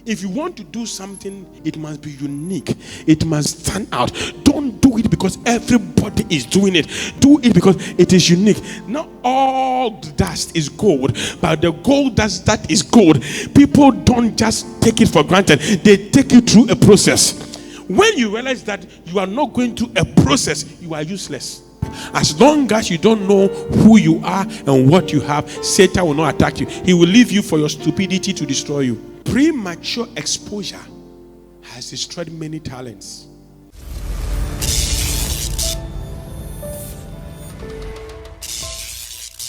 If you want to do something, it must be unique. It must stand out. Don't do it because everybody is doing it. Do it because it is unique. Not all dust is gold, but the gold dust that is gold, people don't just take it for granted. They take it through a process. When you realize that you are not going through a process, you are useless. As long as you don't know who you are and what you have, Satan will not attack you. He will leave you for your stupidity to destroy you. Premature exposure has destroyed many talents.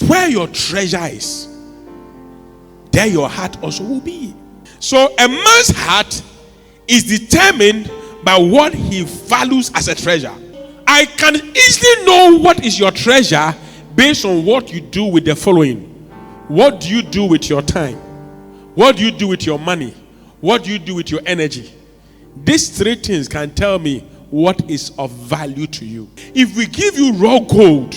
Where your treasure is, there your heart also will be. So a man's heart is determined by what he values as a treasure. I can easily know what is your treasure based on what you do with the following. What do you do with your time? What do you do with your money? What do you do with your energy? These three things can tell me what is of value to you. If we give you raw gold,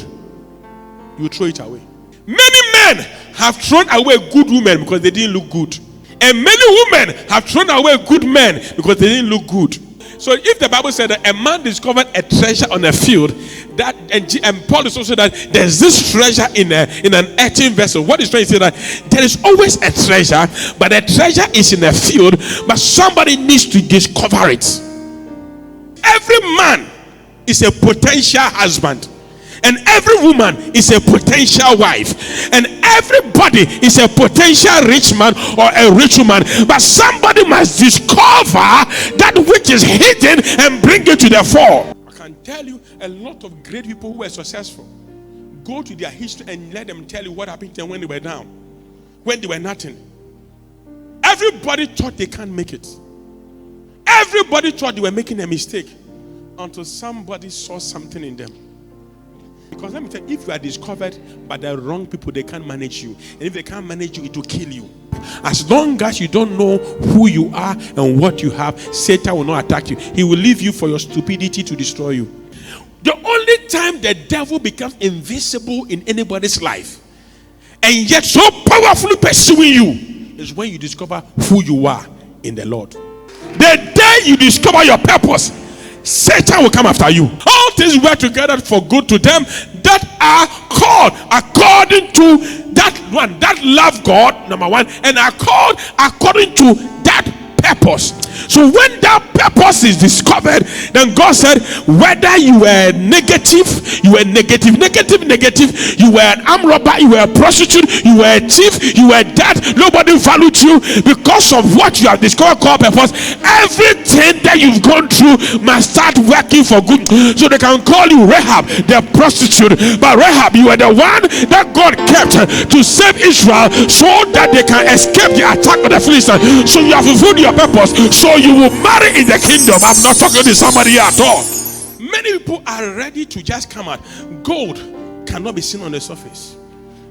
you throw it away. Many men have thrown away good women because they didn't look good. And many women have thrown away good men because they didn't look good. So if the Bible said that a man discovered a treasure on a field, that and Paul is also that there's this treasure in an earthen vessel. What is trying to say that there is always a treasure, but the treasure is in a field, but somebody needs to discover it. Every man is a potential husband, and every woman is a potential wife, and everybody is a potential rich man or a rich woman. But somebody must discover that which is hidden and bring it to the fore. I can tell you a lot of great people who were successful. Go to their history and let them tell you what happened to them when they were down, when they were nothing. Everybody thought they can't make it. Everybody thought they were making a mistake until somebody saw something in them. Because let me tell you, if you are discovered by the wrong people, they can't manage you. And if they can't manage you, it will kill you. As long as you don't know who you are and what you have, Satan will not attack you. He will leave you for your stupidity to destroy you. The only time the devil becomes invisible in anybody's life, and yet so powerfully pursuing you, is when you discover who you are in the Lord. The day you discover your purpose, Satan will come after you. All things work together for good to them that are called according to that one, that love God, number one, and are called according to that purpose. So when that purpose is discovered, then God said, whether you were negative, you were negative, you were an armed robber, you were a prostitute, you were a thief, you were that, nobody valued you because of what you have discovered called purpose. Everything that you've gone through must start working for good. So they can call you Rahab, the prostitute, but Rahab, you were the one that God kept to save Israel so that they can escape the attack of the Philistines. So you have fulfilled your purpose, so you will marry in the kingdom. I'm not talking to somebody here at all. Many people are ready to just come out. Gold cannot be seen on the surface.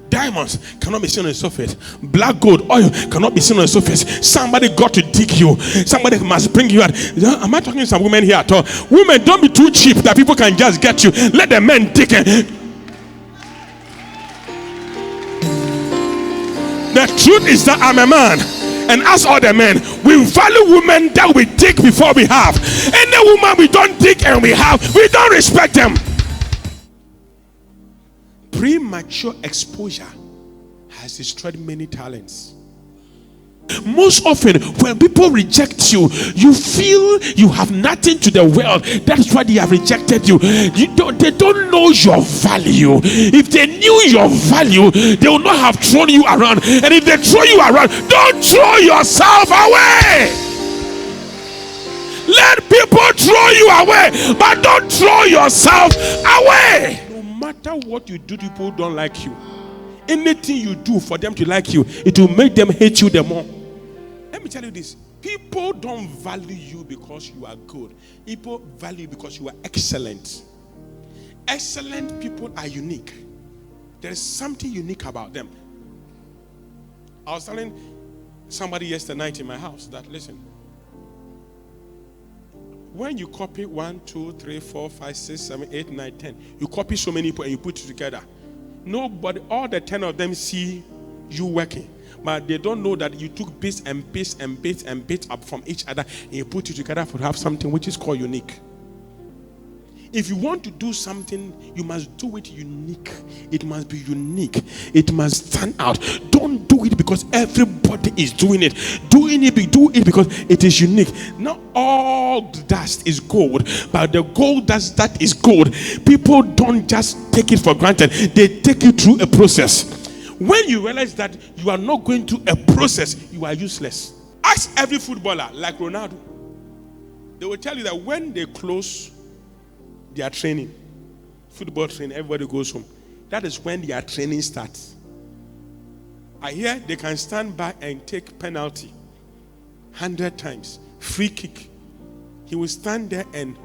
Diamonds cannot be seen on the surface. Black gold, oil cannot be seen on the surface. Somebody got to dig you. Somebody must bring you out. Am I talking to some women here at all? Women, don't be too cheap that people can just get you. Let the men dig it. The truth is that I'm a man, and as all the men, we value women that we dig before we have. Any woman we don't dig and we have, we don't respect them. Premature exposure has destroyed many talents. Most often, when people reject you, you feel you have nothing to the world. That's why they have rejected you. They don't know your value. If they knew your value, they would not have thrown you around. And if they throw you around, don't throw yourself away. Let people throw you away, but don't throw yourself away. No matter what you do, people don't like you. Anything you do for them to like you, it will make them hate you the more. Let me tell you this. People don't value you because you are good. People value you because you are excellent. Excellent people are unique. There is something unique about them. I was telling somebody yesterday night in my house that, listen, when you copy 1, 2, 3, 4, 5, 6, 7, 8, 9, 10, you copy so many people and you put it together. Nobody, all the 10 of them see you working. But they don't know that you took bits and bits and bits and bits up from each other and you put it together to have something which is called unique. If you want to do something, you must do it unique. It must be unique. It must stand out. Don't do it because everybody is doing it. Do it because it is unique. Not all dust is gold, but the gold dust that is gold, people don't just take it for granted. They take it through a process. When you realize that you are not going through a process, you are useless. Ask every footballer, like Ronaldo. They will tell you that when they close their training, football training, everybody goes home. That is when their training starts. I hear they can stand by and take penalty 100 times, free kick. He will stand there and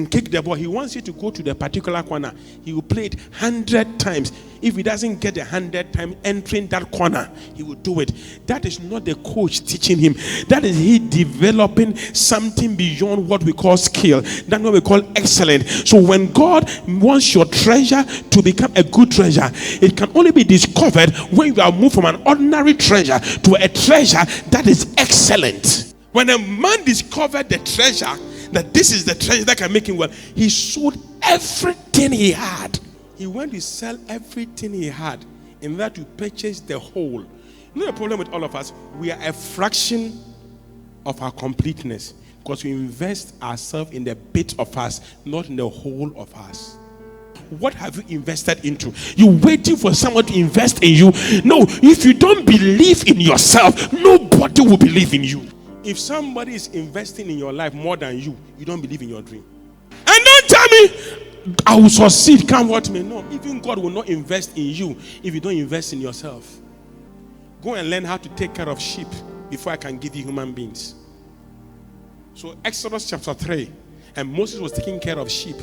kick the ball. He wants you to go to the particular corner. He will play it 100 times. If he doesn't get 100 times entering that corner, he will do it. That is not the coach teaching him. That is he developing something beyond what we call skill. That's what we call excellent. So when God wants your treasure to become a good treasure, it can only be discovered when you are moved from an ordinary treasure to a treasure that is excellent. When a man discovered the treasure, that this is the treasure that can make him well, he sold everything he had. He went to sell everything he had in order to purchase the whole. You know the problem with all of us? We are a fraction of our completeness because we invest ourselves in the bit of us, not in the whole of us. What have you invested into? You're waiting for someone to invest in you. No, if you don't believe in yourself, nobody will believe in you. If somebody is investing in your life more than you, you don't believe in your dream. And don't tell me, I will succeed, come what may. No, even God will not invest in you if you don't invest in yourself. Go and learn how to take care of sheep before I can give you human beings. So Exodus chapter 3, and Moses was taking care of sheep,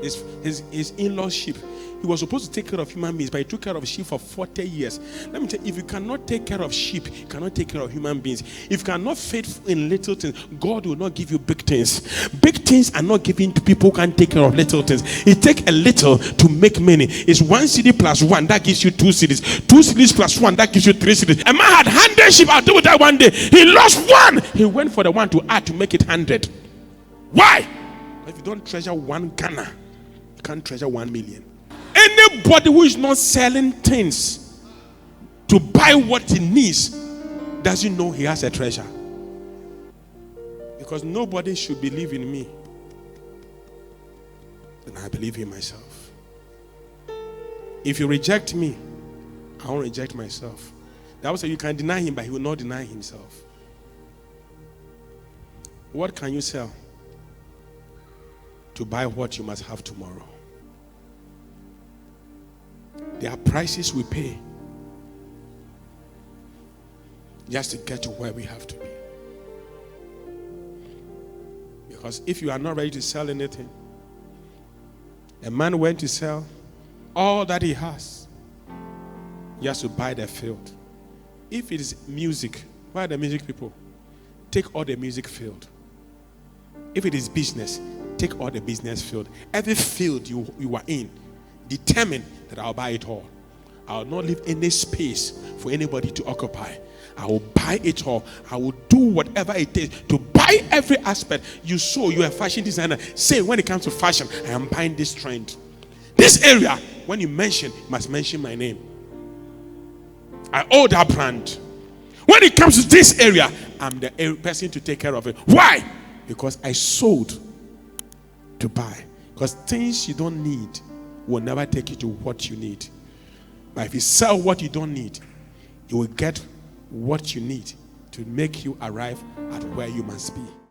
his in-laws' sheep. He was supposed to take care of human beings, but he took care of sheep for 40 years. Let me tell you, if you cannot take care of sheep, you cannot take care of human beings. If you cannot faithful in little things, God will not give you big things. Big things are not given to people who can take care of little things. It takes a little to make many. It's 1 city plus 1, that gives you 2 cities. 2 cities plus 1, that gives you 3 cities. A man had 100 sheep, I'll do with that one day. He lost 1. He went for the one to add to make it 100. Why? If you don't treasure 1 Ghana, you can't treasure 1 million. Anybody who is not selling things to buy what he needs doesn't know he has a treasure. Because nobody should believe in me, and I believe in myself. If you reject me, I won't reject myself. That was say you can deny him, but he will not deny himself. What can you sell to buy what you must have tomorrow? There are prices we pay just to get to where we have to be. Because if you are not ready to sell anything, a man went to sell all that he has just to buy the field. If it is music, why are the music people? Take all the music field. If it is business, take all the business field. Every field you are in, determine that I'll buy it all. I'll not leave any space for anybody to occupy. I will buy it all. I will do whatever it takes to buy every aspect. You saw, you're a fashion designer. Say, when it comes to fashion, I am buying this trend. This area, when you mention, you must mention my name. I own that brand. When it comes to this area, I'm the person to take care of it. Why? Because I sold to buy. Because things you don't need will never take you to what you need. But if you sell what you don't need, you will get what you need to make you arrive at where you must be.